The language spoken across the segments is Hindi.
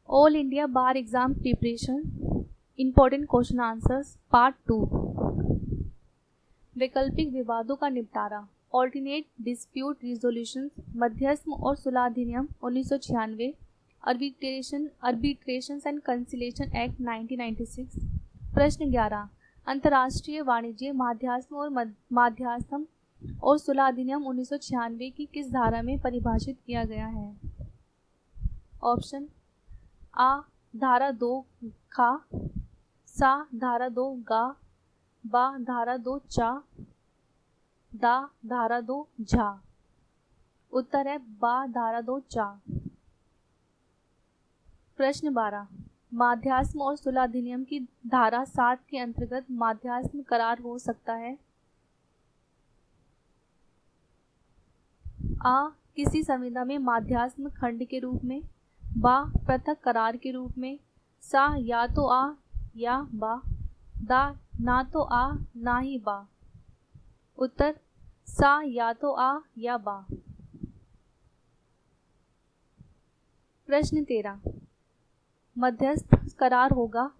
ऑल इंडिया बार exam preparation important question answers part 2। वैकल्पिक विवादों का निपटारा ऑल्टरनेट डिस्प्यूट रिजोल्यूशन मध्यस्थ और सुलह अधिनियम 1996, अर्बिट्रेशन एंड कंसिलेशन एक्ट 1996। प्रश्न 11, अंतर्राष्ट्रीय वाणिज्य माध्यस्थ और माध्यस्थम और सुलह अधिनियम 1996 की किस धारा में परिभाषित किया गया है? ऑप्शन आ धारा 2 खा, सा धारा 2 गा, बा धारा 2 चा, दा धारा 2 झा। उत्तर है बा धारा 2 चा। प्रश्न 12, माध्यस्थ और सुलह अधिनियम की धारा 7 के अंतर्गत माध्यस्थ करार हो सकता है? आ किसी संविदा में माध्यस्थ खंड के रूप में, बा पृथक करार के रूप में, सा या तो आ या बा, दा ना तो आ ना ही बा। उत्तर सा या तो आ या बा। प्रश्न 13, मध्यस्थ करार होगा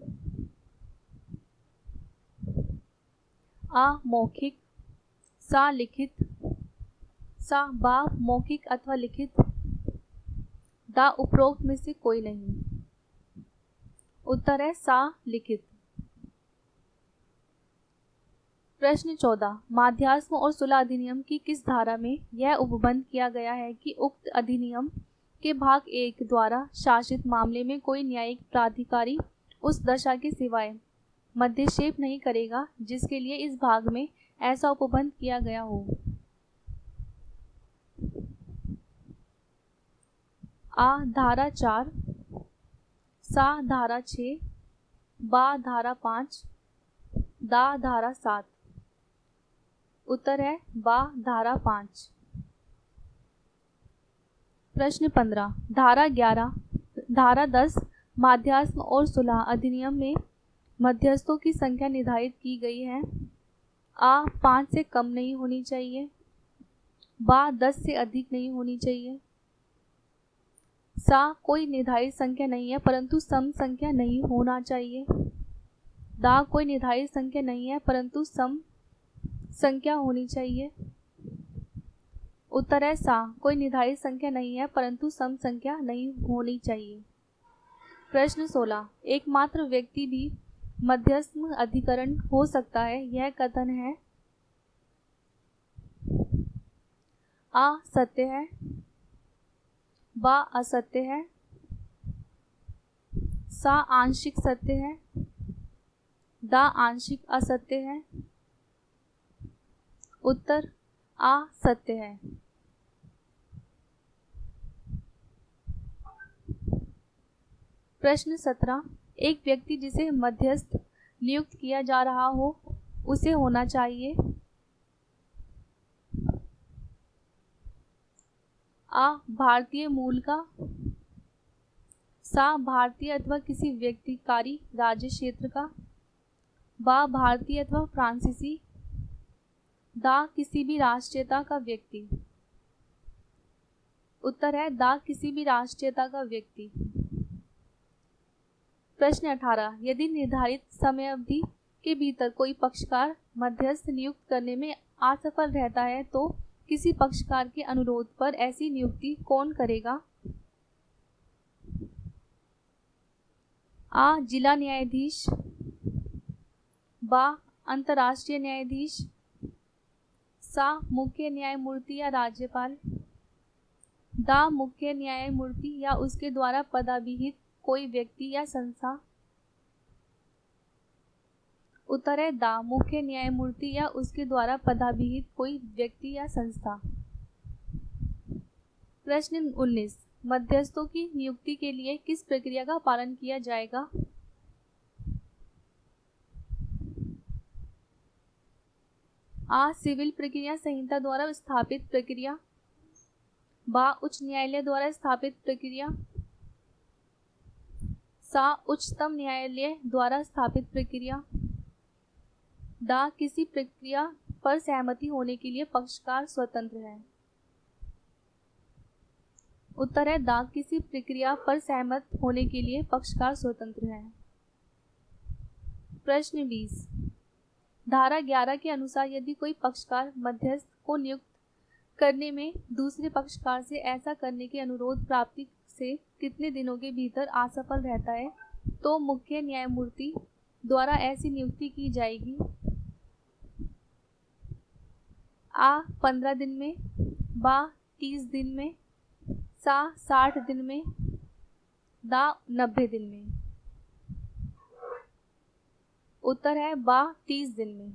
आ मौखिक, सा लिखित, सा बा मौखिक अथवा लिखित, दा उपरोक्त में से कोई नहीं। उत्तर है सा लिखित। प्रश्न 14, माध्यस्थ और सुलह अधिनियम की किस धारा में यह उपबंध किया गया है कि उक्त अधिनियम के भाग 1 द्वारा शासित मामले में कोई न्यायिक प्राधिकारी उस दशा के सिवाय मध्यक्षेप नहीं करेगा जिसके लिए इस भाग में ऐसा उपबंध किया गया हो? आ धारा 4, सा धारा 6, बा धारा 5, दा धारा 7। उत्तर है बा धारा 5। प्रश्न 15, धारा 11, धारा 10 माध्यस्थ और सुलह अधिनियम में मध्यस्थों की संख्या निर्धारित की गई है। आ 5 से कम नहीं होनी चाहिए, बा 10 से अधिक नहीं होनी चाहिए, सा कोई निर्धारित संख्या नहीं है परंतु सम संख्या नहीं होना चाहिए, दा कोई निर्धारित संख्या नहीं है परंतु सम संख्या होनी चाहिए। उत्तर है सा कोई निर्धारित संख्या नहीं है परंतु सम संख्या नहीं होनी चाहिए। प्रश्न 16, एकमात्र व्यक्ति भी मध्यस्थ अधिकरण हो सकता है, यह कथन है? आ सत्य है, बा असत्य है, सा आंशिक सत्य है, दा आंशिक असत्य है। उत्तर आ सत्य है। प्रश्न 17, एक व्यक्ति जिसे मध्यस्थ नियुक्त किया जा रहा हो उसे होना चाहिए? आ भारतीय मूल का, सा भारतीय अथवा किसी व्यक्तिकारी राज्य क्षेत्र का, बा भारतीय अथवा फ्रांसीसी, दा किसी भी राष्ट्रीयता का व्यक्ति। उत्तर है दा किसी भी राष्ट्रीयता का व्यक्ति। प्रश्न 18, यदि निर्धारित समयावधि के भीतर कोई पक्षकार मध्यस्थ नियुक्त करने में असफल रहता है तो किसी पक्षकार के अनुरोध पर ऐसी नियुक्ति कौन करेगा? आ जिला न्यायाधीश, बा अंतर्राष्ट्रीय न्यायाधीश, सा मुख्य न्यायमूर्ति या राज्यपाल, दा मुख्य न्यायमूर्ति या उसके द्वारा पदाभिहित कोई व्यक्ति या संस्था। उत्तर है दा मुख्य न्यायमूर्ति या उसके द्वारा पदाभिहित कोई व्यक्ति या संस्था। प्रश्न 19, मध्यस्थों की नियुक्ति के लिए किस प्रक्रिया का पालन किया जाएगा? आ सिविल प्रक्रिया संहिता द्वारा स्थापित प्रक्रिया, बा उच्च न्यायालय द्वारा स्थापित प्रक्रिया, सा उच्चतम न्यायालय द्वारा स्थापित प्रक्रिया, दा किसी प्रक्रिया पर सहमति होने के लिए पक्षकार स्वतंत्र है। उत्तर है दा। किसी प्रक्रिया पर सहमत होने के लिए पक्षकार स्वतंत्र है। प्रश्न 20, धारा 11 के अनुसार यदि कोई पक्षकार मध्यस्थ को नियुक्त करने में दूसरे पक्षकार से ऐसा करने के अनुरोध प्राप्ति से कितने दिनों के भीतर असफल रहता है तो मुख्य न्यायमूर्ति द्वारा ऐसी नियुक्ति की जाएगी। आ 15 दिन में, बा 30 दिन में, सा 60 दिन में, दा 90 दिन में। उत्तर है बा 30 दिन में।